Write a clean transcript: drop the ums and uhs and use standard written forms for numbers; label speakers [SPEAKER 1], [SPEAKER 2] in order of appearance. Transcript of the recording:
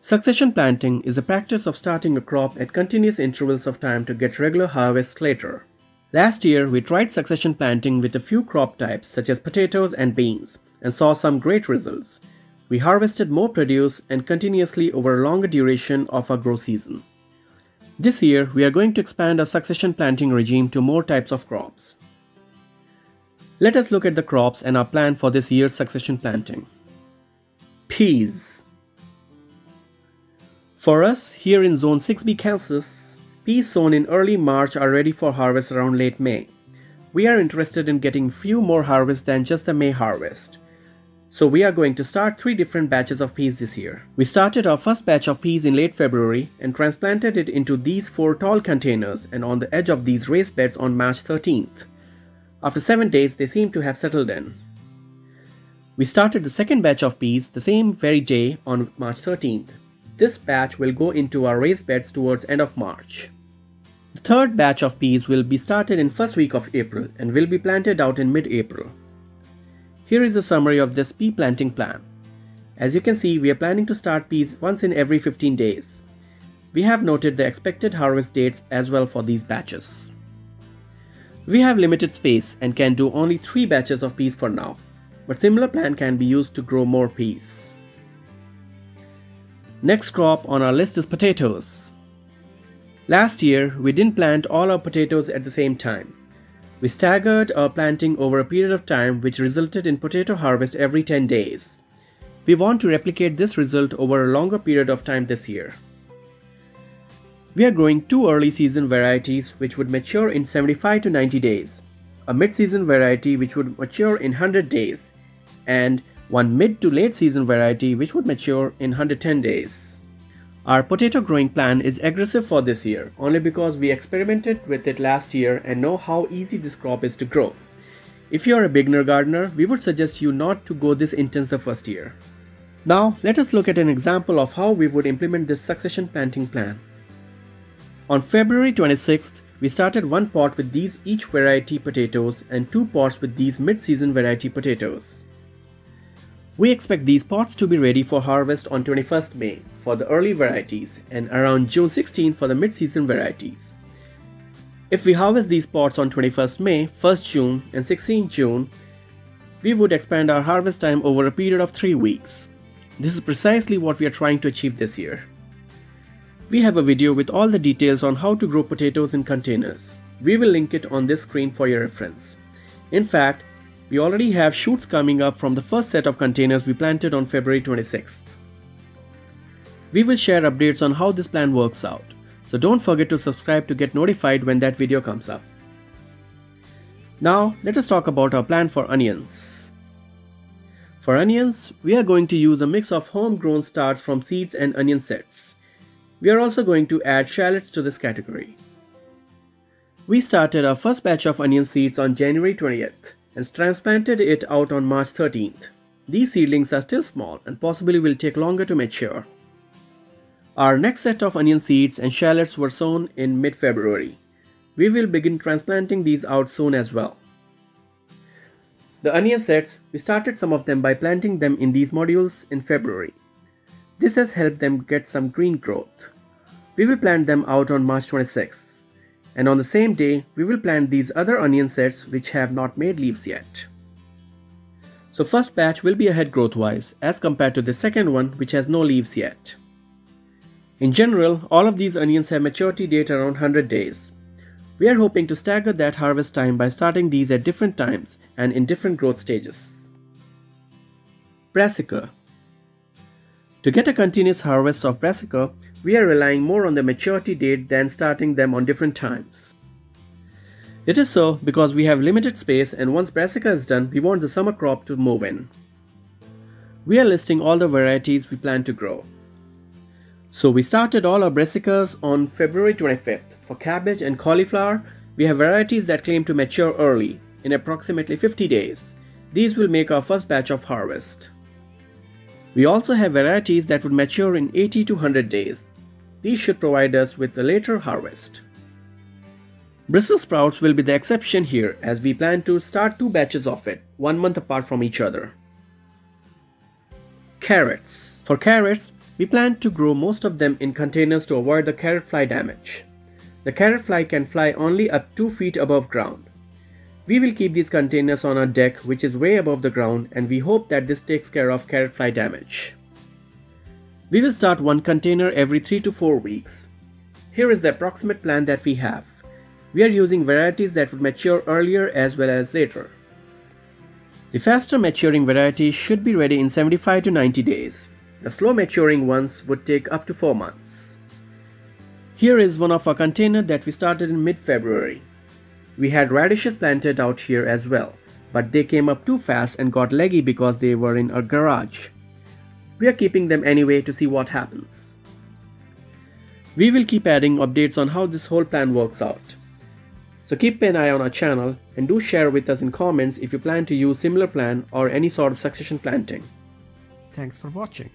[SPEAKER 1] Succession planting is the practice of starting a crop at continuous intervals of time to get regular harvests later. Last year, we tried succession planting with a few crop types such as potatoes and beans and saw some great results. We harvested more produce and continuously over a longer duration of our grow season. This year, we are going to expand our succession planting regime to more types of crops. Let us look at the crops and our plan for this year's succession planting. Peas. For us, here in Zone 6B, Kansas, peas sown in early March are ready for harvest around late May. We are interested in getting few more harvests than just the May harvest. So we are going to start 3 different batches of peas this year. We started our first batch of peas in late February and transplanted it into these 4 tall containers and on the edge of these raised beds on March 13th. After 7 days, they seem to have settled in. We started the second batch of peas the same very day on March 13th. This batch will go into our raised beds towards end of March. The third batch of peas will be started in first week of April and will be planted out in mid-April. Here is a summary of this pea planting plan. As you can see, we are planning to start peas once in every 15 days. We have noted the expected harvest dates as well for these batches. We have limited space and can do only 3 batches of peas for now, but similar plan can be used to grow more peas. Next crop on our list is potatoes. Last year, we didn't plant all our potatoes at the same time. We staggered our planting over a period of time which resulted in potato harvest every 10 days. We want to replicate this result over a longer period of time this year. We are growing 2 early season varieties which would mature in 75 to 90 days, a mid-season variety which would mature in 100 days, and one mid to late season variety which would mature in 110 days. Our potato growing plan is aggressive for this year only because we experimented with it last year and know how easy this crop is to grow. If you are a beginner gardener, we would suggest you not to go this intense the first year. Now let us look at an example of how we would implement this succession planting plan. On February 26th, we started 1 pot with these each variety potatoes and 2 pots with these mid-season variety potatoes. We expect these pots to be ready for harvest on 21st May for the early varieties and around June 16th for the mid-season varieties. If we harvest these pots on 21st May, 1st June and 16th June, we would expand our harvest time over a period of 3 weeks. This is precisely what we are trying to achieve this year. We have a video with all the details on how to grow potatoes in containers. We will link it on this screen for your reference. In fact, we already have shoots coming up from the first set of containers we planted on February 26th. We will share updates on how this plan works out, so don't forget to subscribe to get notified when that video comes up. Now, let us talk about our plan for onions. For onions, we are going to use a mix of homegrown starts from seeds and onion sets. We are also going to add shallots to this category. We started our first batch of onion seeds on January 20th. And transplanted it out on March 13th. These seedlings are still small and possibly will take longer to mature. Our next set of onion seeds and shallots were sown in mid-February. We will begin transplanting these out soon as well. The onion sets, we started some of them by planting them in these modules in February. This has helped them get some green growth. We will plant them out on March 26th. And on the same day, we will plant these other onion sets which have not made leaves yet. So first batch will be ahead growth-wise as compared to the second one which has no leaves yet. In general, all of these onions have maturity date around 100 days. We are hoping to stagger that harvest time by starting these at different times and in different growth stages. Brassica. To get a continuous harvest of brassica, we are relying more on the maturity date than starting them on different times. It is so because we have limited space and once brassica is done, we want the summer crop to move in. We are listing all the varieties we plan to grow. So we started all our brassicas on February 25th. For cabbage and cauliflower, we have varieties that claim to mature early, in approximately 50 days. These will make our first batch of harvest. We also have varieties that would mature in 80 to 100 days. These should provide us with a later harvest. Brussels sprouts will be the exception here as we plan to start 2 batches of it, 1 month apart from each other. Carrots. For carrots, We plan to grow most of them in containers to avoid the carrot fly damage. The carrot fly can fly only up 2 feet above ground. We will keep these containers on our deck, which is way above the ground, and we hope that this takes care of carrot fly damage. We will start one container every 3 to 4 weeks. Here is the approximate plan that we have. We are using varieties that would mature earlier as well as later. The faster maturing varieties should be ready in 75 to 90 days. The slow maturing ones would take up to 4 months. Here is one of our containers that we started in mid-February. We had radishes planted out here as well, but they came up too fast and got leggy because they were in our garage. We are keeping them anyway to see what happens. We will keep adding updates on how this whole plan works out. So keep an eye on our channel and do share with us in comments if you plan to use similar plan or any sort of succession planting. Thanks for watching.